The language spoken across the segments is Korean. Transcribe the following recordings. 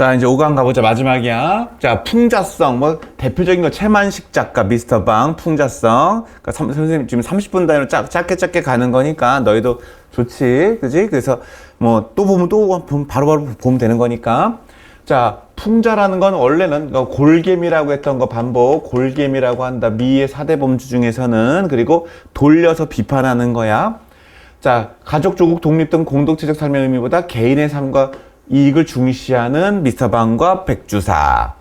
자, 이제 5강 가보자. 마지막이야. 자, 풍자성. 뭐, 대표적인 거, 최만식 작가, 미스터 방, 풍자성. 그러니까 선생님 지금 30분 단위로 짧게 가는 거니까, 너희도 좋지. 그지? 그래서, 뭐, 또 보면 바로바로 보면 되는 거니까. 자, 풍자라는 건 원래는 골개미라고 했던 거 반복, 골개미라고 한다. 미의 4대 범주 중에서는. 그리고 돌려서 비판하는 거야. 자, 가족, 조국, 독립 등 공동체적 삶의 의미보다 개인의 삶과 이익을 중시하는 미스터 방과 백주사.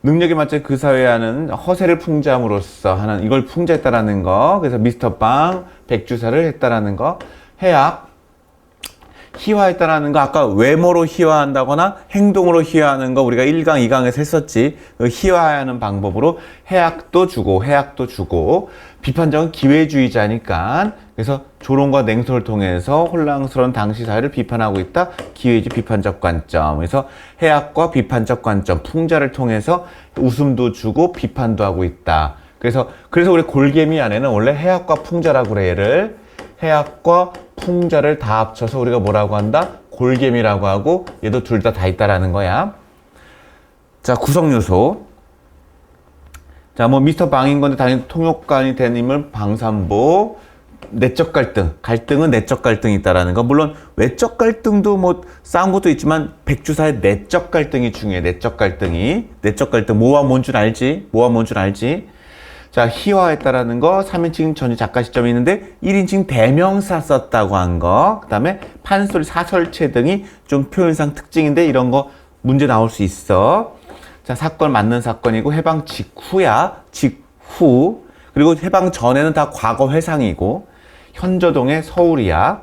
능력에 맞춰 그 사회에 하는 허세를 풍자함으로써 하는, 이걸 풍자했다라는 거. 그래서 미스터 방, 백주사를 했다라는 거. 해악, 희화했다라는 거. 아까 외모로 희화한다거나 행동으로 희화하는 거 우리가 1강, 2강에서 했었지. 그 희화하는 방법으로 해악도 주고. 비판적은 기회주의자니까. 그래서 조롱과 냉소를 통해서 혼란스러운 당시 사회를 비판하고 있다. 기회주의 비판적 관점. 그래서 해악과 비판적 관점, 풍자를 통해서 웃음도 주고 비판도 하고 있다. 그래서 우리 골개미 안에는 원래 해악과 풍자라고 그래. 얘를 해악과 풍자를 다 합쳐서 우리가 뭐라고 한다? 골개미라고 하고, 얘도 둘 다 있다라는 거야. 자, 구성 요소. 자, 뭐 미스터 방인 건데 당연히 통역관이 된 인물 방산보. 내적 갈등은 내적 갈등이 있다라는 거. 물론 외적 갈등도 뭐 싸운 것도 있지만 백주사의 내적 갈등이 중요해. 내적 갈등 뭐와 뭔 줄 알지? 자, 희화했다라는 거. 3인칭 전유 작가 시점이 있는데 1인칭 대명사 썼다고 한 거. 그 다음에 판소리, 사설체 등이 좀 표현상 특징인데 이런 거 문제 나올 수 있어. 자, 사건 맞는 사건이고 해방 직후야. 직후. 그리고 해방 전에는 다 과거 회상이고 현저동의 서울이야.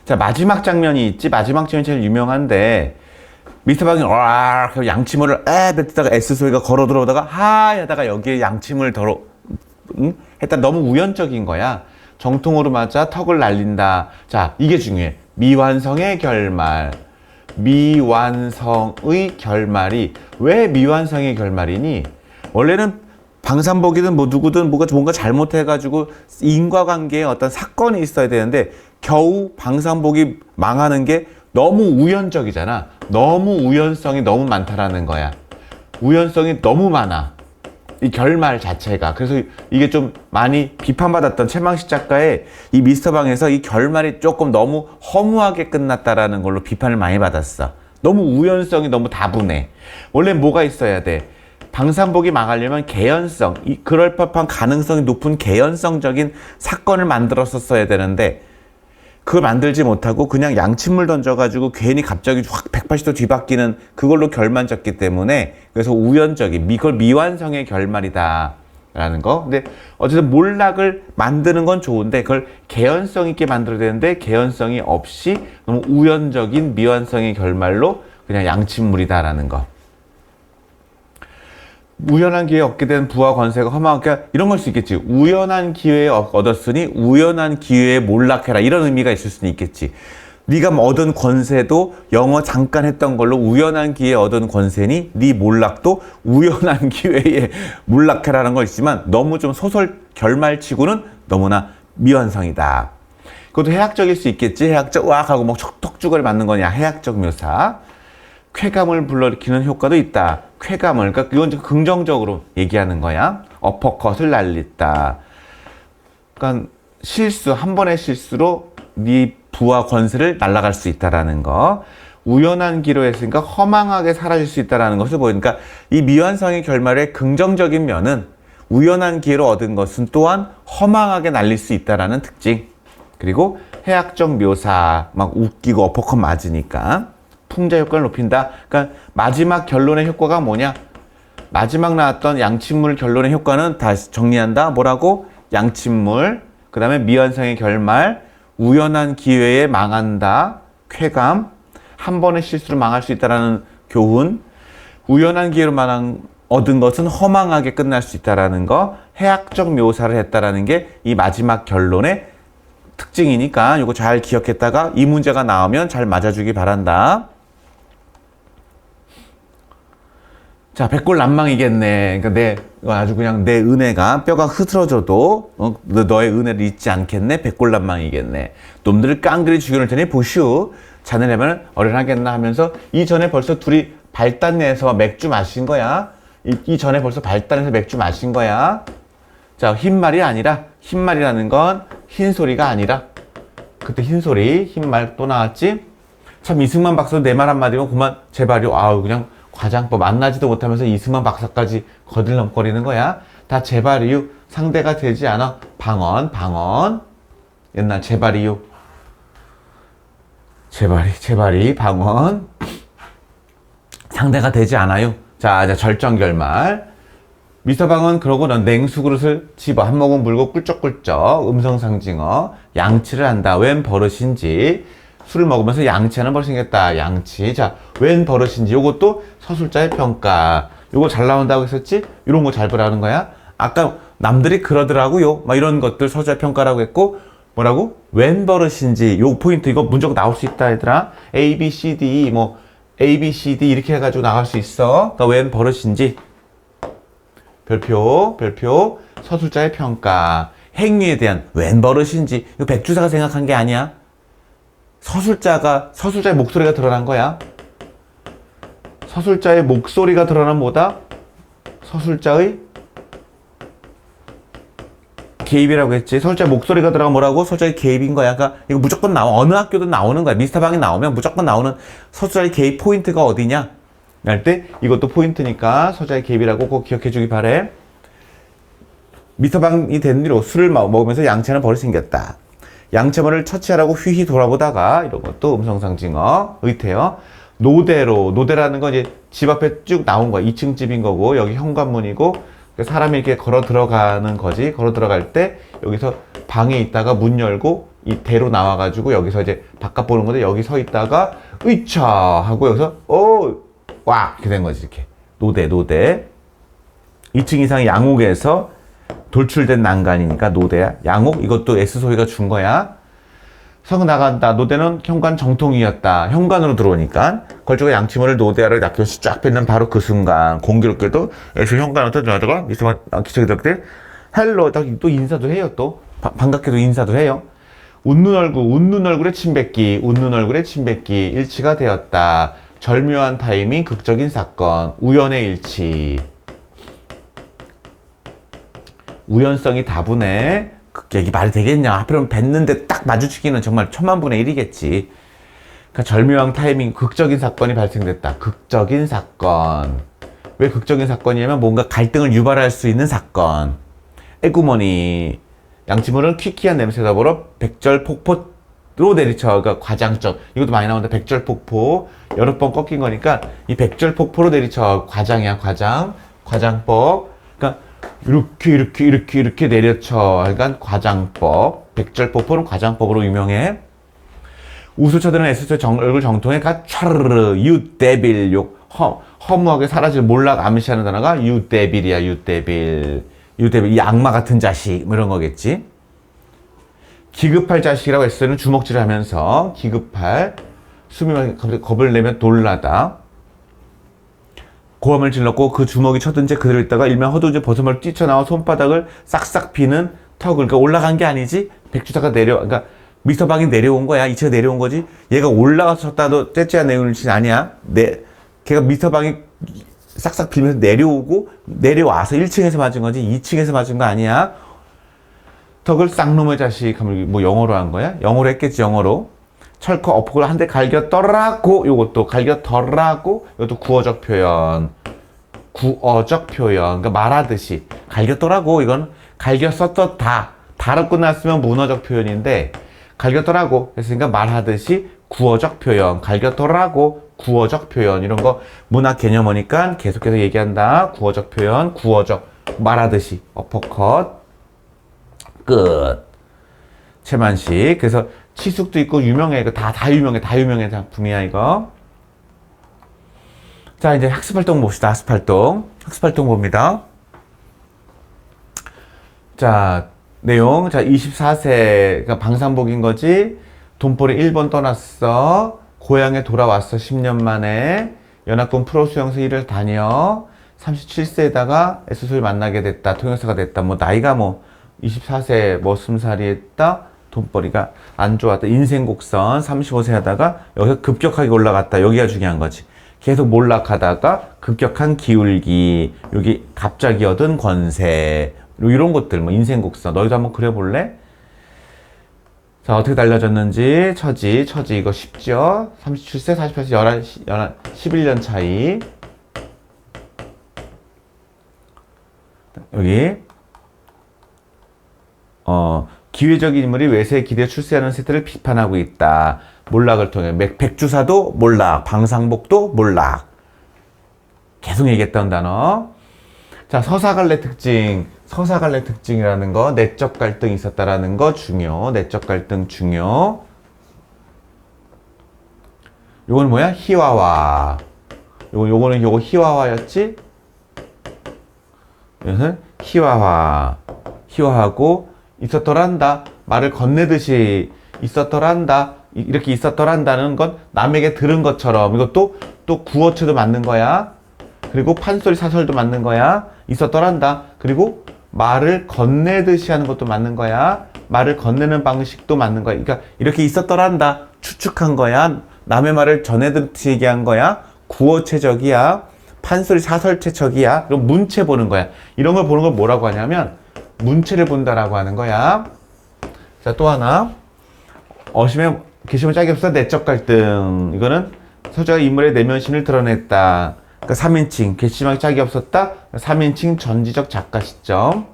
자, 마지막 장면이 있지. 마지막 장면이 제일 유명한데 미스터 방이 양치물을 뱉다가 S 소리가 걸어 들어오다가 하야다가 여기에 양치물 했다. 너무 우연적인 거야. 정통으로 맞아 턱을 날린다. 자, 이게 중요해. 미완성의 결말. 미완성의 결말이 왜 미완성의 결말이니? 원래는 방산복이든 뭐 누구든 뭔가 잘못해가지고 인과관계에 어떤 사건이 있어야 되는데 겨우 방산복이 망하는 게 너무 우연적이잖아. 너무 우연성이 너무 많다라는 거야. 우연성이 너무 많아. 이 결말 자체가. 그래서 이게 좀 많이 비판받았던 최만식 작가의 이 미스터 방에서 이 결말이 조금 너무 허무하게 끝났다라는 걸로 비판을 많이 받았어. 너무 우연성이 너무 다분해. 원래 뭐가 있어야 돼? 방산복이 망하려면 개연성, 그럴 법한 가능성이 높은 개연성적인 사건을 만들었었어야 되는데 그걸 만들지 못하고 그냥 양침물 던져가지고 괜히 갑자기 확 180도 뒤바뀌는 그걸로 결만 졌기 때문에 그래서 우연적인 그걸 미완성의 결말이다 라는 거. 근데 어쨌든 몰락을 만드는 건 좋은데 그걸 개연성 있게 만들어야 되는데 개연성이 없이 너무 우연적인 미완성의 결말로 그냥 양침물이다 라는 거. 우연한 기회에 얻게 된 부와 권세가 허망하게 이런 걸 수 있겠지. 우연한 기회에 얻었으니 우연한 기회에 몰락해라. 이런 의미가 있을 수는 있겠지. 네가 얻은 권세도 영어 잠깐 했던 걸로 우연한 기회에 얻은 권세니 네 몰락도 우연한 기회에 몰락해라는 거 있지만 너무 좀 소설 결말치고는 너무나 미완성이다. 그것도 해학적일 수 있겠지. 해학적 하고 막 턱주거리 맞는 거냐. 해학적 묘사. 쾌감을 불러일으키는 효과도 있다. 쾌감을, 그러니까 이건 긍정적으로 얘기하는 거야. 어퍼컷을 날렸다. 그러니까 한 번의 실수로 네 부와 권세를 날아갈 수 있다라는 거. 우연한 기로 했으니까 허망하게 사라질 수 있다라는 것을 보니까 이 미완성의 결말의 긍정적인 면은 우연한 기회로 얻은 것은 또한 허망하게 날릴 수 있다라는 특징. 그리고 해학적 묘사, 막 웃기고 어퍼컷 맞으니까. 풍자 효과를 높인다. 그러니까 마지막 결론의 효과가 뭐냐? 마지막 나왔던 양침물 결론의 효과는 다시 정리한다. 뭐라고? 양침물, 그 다음에 미완성의 결말, 우연한 기회에 망한다. 쾌감, 한 번의 실수로 망할 수 있다는 교훈, 우연한 기회로 얻은 것은 허망하게 끝날 수 있다는 거, 해학적 묘사를 했다는 게 이 마지막 결론의 특징이니까 이거 잘 기억했다가 이 문제가 나오면 잘 맞아주기 바란다. 자, 백골난망이겠네. 그러니까 아주 그냥 내 은혜가 뼈가 흐트러져도 너의 은혜를 잊지 않겠네. 백골난망이겠네. 놈들을 깡그리 죽여놓을 테니 보슈. 자네라면 어련하겠나 하면서 이전에 벌써 둘이 발단내서 맥주 마신 거야. 이 전에 벌써 발단해서 맥주 마신 거야. 자, 흰말이 아니라, 흰말이라는 건 흰소리가 아니라, 그때 흰소리, 흰말 또 나왔지? 참, 이승만 박사도 내 말 한마디면 그만, 제발요. 아우, 그냥 과장법 만나지도 못하면서 이승만 박사까지 거들넘거리는 거야. 다 제발이요. 상대가 되지 않아. 방언. 옛날 제발이요. 제발이, 방언. 상대가 되지 않아요. 자, 절정결말. 미서방은 그러고 넌 냉수 그릇을 집어 한 모금 물고 꿀쩍꿀쩍 음성상징어 양치를 한다. 웬 버릇인지. 술을 먹으면서 양치하는 버릇이 생겼다. 양치. 자, 웬 버릇인지. 요것도 서술자의 평가. 요거 잘 나온다고 했었지? 이런 거 잘 보라는 거야. 아까 남들이 그러더라고요. 막 이런 것들 서술자의 평가라고 했고, 뭐라고? 웬 버릇인지. 요 포인트 이거 문제가 나올 수 있다 얘들아. A, B, C, D 뭐 A, B, C, D 이렇게 해가지고 나갈 수 있어. 그러니까 웬 버릇인지. 별표, 서술자의 평가. 행위에 대한 웬 버릇인지. 이거 백주사가 생각한 게 아니야. 서술자의 목소리가 드러난 거야. 서술자의 목소리가 드러난 뭐다? 서술자의 개입이라고 했지. 서술자의 목소리가 들어가면 뭐라고? 서술자의 개입인 거야. 그러니까 이거 무조건 나와. 어느 학교도 나오는 거야. 미스터방이 나오면 무조건 나오는 서술자의 개입 포인트가 어디냐? 할 때 이것도 포인트니까 서술자의 개입이라고 꼭 기억해 주기 바래. 미스터방이 된 뒤로 술을 먹으면서 양치하는 버릇이 생겼다. 양체문을 처치하라고 휘휘 돌아보다가 이런 것도 음성상징어 의태어. 노대라는 건 이제 집 앞에 쭉 나온 거야. 2층 집인 거고 여기 현관문이고 사람이 이렇게 걸어 들어가는 거지. 걸어 들어갈 때 여기서 방에 있다가 문 열고 이 대로 나와가지고 여기서 이제 바깥 보는 건데 여기 서 있다가 으이차 하고 여기서 와 이렇게 된 거지. 이렇게 노대 2층 이상 양옥에서 돌출된 난간이니까 노대야. 양옥 이것도 S 소리가 준 거야. 성 나간다. 노대는 현관 정통이었다. 현관으로 들어오니까 걸쭉한 양치문을 노대하러 낚여서 쫙 뱉는 바로 그 순간 공교롭게도 S 현관부터 들어가다가 미스만 기척이들 헬로 또 인사도 해요. 또 반갑게도 인사도 해요. 웃는 얼굴에 침 뱉기 일치가 되었다. 절묘한 타이밍 극적인 사건 우연의 일치. 우연성이 다분해. 얘기 말이 되겠냐? 하필이면 뵀는데 딱 마주치기는 정말 천만분의 일이겠지. 그러니까 절묘한 타이밍, 극적인 사건이 발생됐다. 극적인 사건. 왜 극적인 사건이냐면 뭔가 갈등을 유발할 수 있는 사건. 에구머니. 양치물은 퀴퀴한 냄새가 보러 백절폭포로 내리쳐. 그러니까 과장점. 이것도 많이 나온다. 백절폭포. 여러 번 꺾인 거니까 이 백절폭포로 내리쳐. 과장이야, 과장. 과장법. 그러니까 이렇게 내려쳐. 그러니까 과장법. 백절폭포는 과장법으로 유명해. 우수처들은 S처 얼굴 정통에 가 촤르르 유데빌 욕 허무하게 사라질 몰락 암시하는 단어가 유데빌이야. 유데빌 이 악마 같은 자식 뭐 이런 거겠지. 기급할 자식이라고 S는 주먹질을 하면서 기급할 숨이 막히게 겁을 내면 놀라다. 고함을 질렀고 그 주먹이 쳐든 채 그대로 있다가 일면 허둥지 버섯을 뛰쳐나와 손바닥을 싹싹 비는 턱을. 그러니까 올라간 게 아니지. 백주사가 그러니까 미스터방이 내려온 거야. 이체가 내려온 거지. 얘가 올라가서 쳤다도 째째한 내용이 아니야. 걔가 미스터방이 싹싹 비면서 내려와서 1층에서 맞은 거지 2층에서 맞은 거 아니야. 턱을 쌍놈의 자식 하면 뭐 영어로 한 거야? 영어로 했겠지. 영어로. 철커 어폭을 한 대 갈겨떠라고. 요것도 갈겨떠라고. 이것도 구어적 표현. 그러니까 말하듯이 갈겼더라고. 이건 갈겼었다. 다로 끝났으면 문어적 표현인데 갈겼더라고 했으니까 말하듯이 구어적 표현. 갈겼더라고. 구어적 표현. 이런 거 문학 개념어니까 계속해서 얘기한다. 구어적 표현. 구어적 말하듯이 어퍼컷 끝. 최만식. 그래서 치숙도 있고 유명해. 이거 다 유명해 작품이야 이거. 자 이제 학습활동 봅시다. 학습활동 봅니다. 자 내용. 자 24세가 방산복인 거지. 돈벌이 1번 떠났어. 고향에 돌아왔어. 10년 만에. 연합군 프로수영소 일을 다녀. 37세에다가 S소를 만나게 됐다. 통역사가 됐다. 뭐 나이가 뭐 24세 뭐 20살이 했다. 돈벌이가 안 좋았다. 인생 곡선 35세 하다가 여기서 급격하게 올라갔다. 여기가 중요한 거지. 계속 몰락하다가 급격한 기울기, 여기 갑자기 얻은 권세, 이런 것들, 뭐 인생 곡선, 너희도 한번 그려볼래? 자, 어떻게 달라졌는지, 처지 이거 쉽죠? 37세, 48세, 11년 차이. 여기, 기회적인 인물이 외세에 기대 출세하는 세태를 비판하고 있다. 몰락을 통해 백주사도 몰락, 방상복도 몰락. 계속 얘기했던 단어. 자, 서사갈래 특징이라는 거, 내적 갈등이 있었다라는 거 중요. 내적 갈등 중요. 요건 뭐야? 희화화. 요거는 희화화였지? 이것은 희화화하고 있었더란다. 말을 건네듯이 있었더란다. 이렇게 있었더란다는 건 남에게 들은 것처럼. 이것도 또 구어체도 맞는 거야. 그리고 판소리 사설도 맞는 거야. 있었더란다. 그리고 말을 건네듯이 하는 것도 맞는 거야. 말을 건네는 방식도 맞는 거야. 그러니까 이렇게 있었더란다. 추측한 거야. 남의 말을 전해듯이 얘기한 거야. 구어체적이야. 판소리 사설체적이야. 그럼 문체 보는 거야. 이런 걸 보는 걸 뭐라고 하냐면 문체를 본다라고 하는 거야. 자, 또 하나. 게시물 짝이 없어 내적 갈등. 이거는 서자가 인물의 내면심을 드러냈다. 그러니까 3인칭, 게시물이 짝이 없었다. 3인칭 전지적 작가 시점.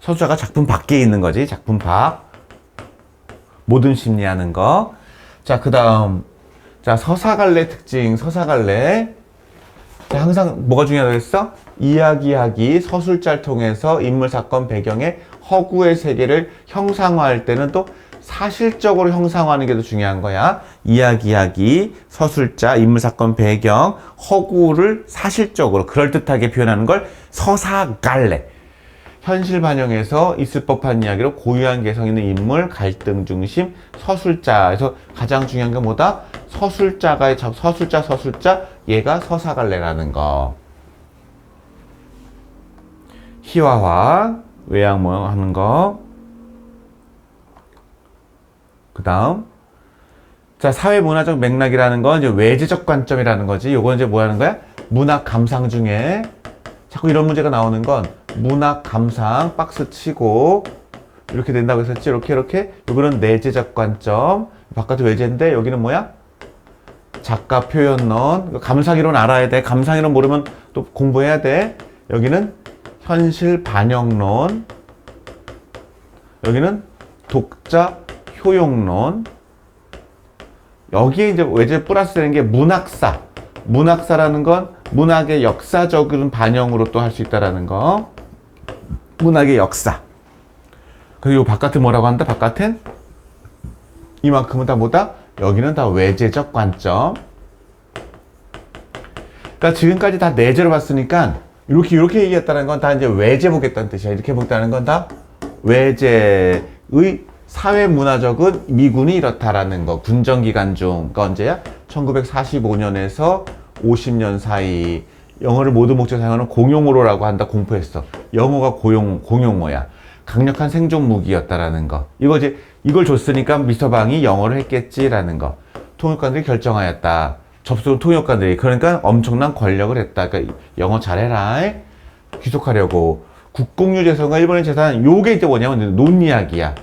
서자가 작품 밖에 있는 거지. 작품 밖. 모든 심리하는 거. 자, 그 다음. 자, 서사갈래 특징, 서사갈래. 자, 항상 뭐가 중요하다고 했어? 이야기하기, 서술자를 통해서 인물, 사건, 배경의 허구의 세계를 형상화할 때는 또 사실적으로 형상화하는 게 더 중요한 거야. 이야기하기, 서술자, 인물, 사건, 배경, 허구를 사실적으로 그럴듯하게 표현하는 걸 서사갈래. 현실 반영에서 있을 법한 이야기로 고유한 개성 있는 인물, 갈등 중심, 서술자에서 가장 중요한 게 뭐다? 서술자, 얘가 서사갈래라는 거. 희화화, 외양 모양 하는 거. 그 다음. 자, 사회 문화적 맥락이라는 건 이제 외제적 관점이라는 거지. 요건 이제 뭐 하는 거야? 문학 감상 중에 자꾸 이런 문제가 나오는 건 문학 감상 박스 치고 이렇게 된다고 했었지. 이렇게. 요거는 내재적 관점. 바깥은 외제인데 여기는 뭐야? 작가 표현론. 감상이론 알아야 돼. 감상이론 모르면 또 공부해야 돼. 여기는 현실 반영론. 여기는 독자 효용론. 여기에 이제 외제 플러스 되는 게 문학사. 문학사라는 건 문학의 역사적인 반영으로 또 할 수 있다라는 거. 문학의 역사. 그리고 바깥은 뭐라고 한다? 바깥은 이만큼은 다 뭐다? 여기는 다 외제적 관점. 그러니까 지금까지 다 내재로 봤으니까 이렇게 얘기했다는 건 다 이제 외제 보겠다는 뜻이야. 이렇게 보겠다는 건 다 외제의 사회 문화적인 미군이 이렇다라는 거. 군정 기간 중. 그러니까 언제야? 1945년에서 50년 사이. 영어를 모두 목적으로 사용하는 공용어로라고 한다. 공포했어. 영어가 공용어야. 강력한 생존 무기였다라는 거. 이걸 줬으니까 미스터 방이 영어를 했겠지라는 거. 통역관들이 결정하였다. 접속 통역관들이. 그러니까 엄청난 권력을 했다. 그러니까 영어 잘해라. 귀속하려고. 국공유 재산과 일본의 재산. 요게 이제 뭐냐면 논이야기야.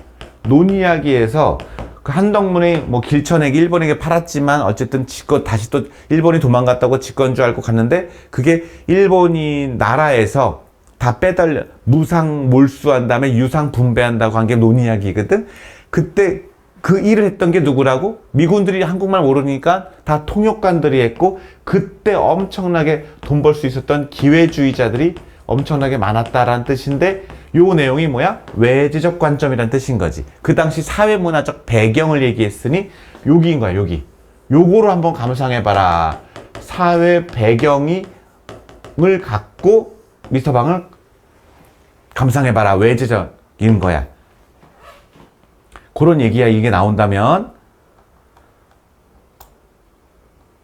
논이야기에서 그 한덕문이 뭐 길천에게 일본에게 팔았지만 어쨌든 다시 또 일본이 도망갔다고 직권 줄 알고 갔는데 그게 일본이 나라에서 다 빼달려 무상 몰수한 다음에 유상 분배한다고 한 게 논이야기거든. 그때 그 일을 했던 게 누구라고? 미군들이 한국말 모르니까 다 통역관들이 했고 그때 엄청나게 돈 벌 수 있었던 기회주의자들이 엄청나게 많았다라는 뜻인데 요 내용이 뭐야? 외제적 관점이라는 뜻인 거지. 그 당시 사회문화적 배경을 얘기했으니 여기인 거야. 여기. 요거로 한번 감상해봐라. 사회 배경을 갖고 미스터 방을 감상해봐라. 외제적인 거야. 그런 얘기야. 이게 나온다면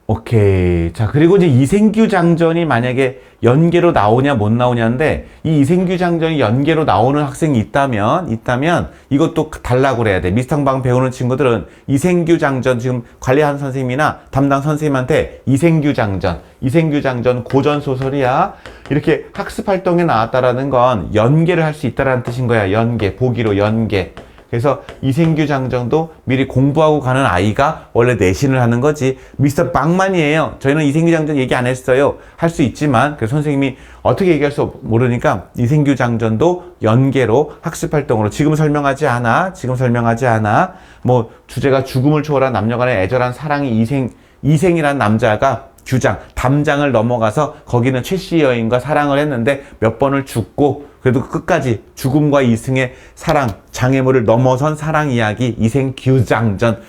오케이. 자, 그리고 이제 이생규 장전이 만약에 연계로 나오냐 못 나오냐인데, 이 이생규 장전이 연계로 나오는 학생이 있다면 이것도 달라고 그래야 돼. 미스터방 배우는 친구들은 이생규 장전 지금 관리하는 선생님이나 담당 선생님한테 이생규 장전 고전 소설이야. 이렇게 학습 활동에 나왔다라는 건 연계를 할 수 있다라는 뜻인 거야. 연계, 보기로 연계. 그래서 이생규 장전도 미리 공부하고 가는 아이가 원래 내신을 하는 거지. 미스터 빵만이에요. 저희는 이생규 장전 얘기 안 했어요. 할 수 있지만 그 선생님이 어떻게 얘기할 수 모르니까 이생규 장전도 연계로 학습활동으로 지금 설명하지 않아. 뭐 주제가 죽음을 초월한 남녀간의 애절한 사랑이 이생이란 남자가 규장, 담장을 넘어가서 거기는 최씨 여인과 사랑을 했는데 몇 번을 죽고 그래도 끝까지 죽음과 이승의 사랑, 장애물을 넘어선 사랑 이야기, 이생 규장전,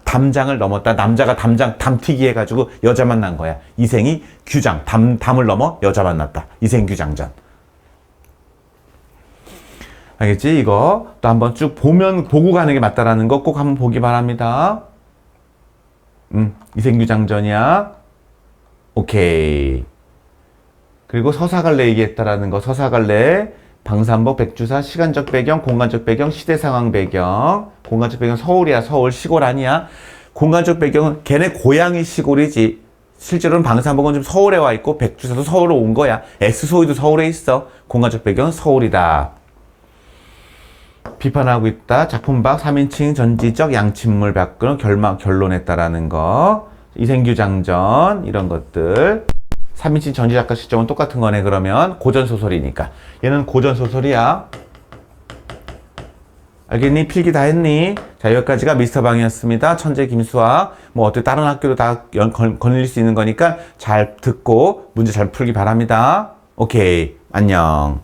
담장을 넘었다. 남자가 담튀기 해가지고 여자 만난 거야. 이생이 규장, 담을 넘어 여자 만났다. 이생 규장전. 알겠지? 이거 또 한번 쭉 보고 가는 게 맞다라는 거 꼭 한번 보기 바랍니다. 이생 규장전이야. 오케이. 그리고 서사갈래 얘기했다라는 거. 서사갈래, 방산복, 백주사, 시간적 배경, 공간적 배경, 시대 상황 배경. 공간적 배경 서울이야. 서울. 시골 아니야. 공간적 배경은 걔네 고향이 시골이지. 실제로는 방산복은 좀 서울에 와 있고 백주사도 서울로 온 거야. S소위도 서울에 있어. 공간적 배경은 서울이다. 비판하고 있다. 작품 밖 3인칭 전지적 양친물 바꾸는 결론했다라는 거. 이생규 장전 이런 것들. 3인칭 전지작가 시점은 똑같은 거네. 그러면 고전소설이니까 얘는 고전소설이야. 알겠니? 필기 다 했니? 자, 여기까지가 미스터방이었습니다. 천재 김수아. 뭐 어때 다른 학교도 다 걸릴 수 있는 거니까 잘 듣고 문제 잘 풀기 바랍니다. 오케이, 안녕.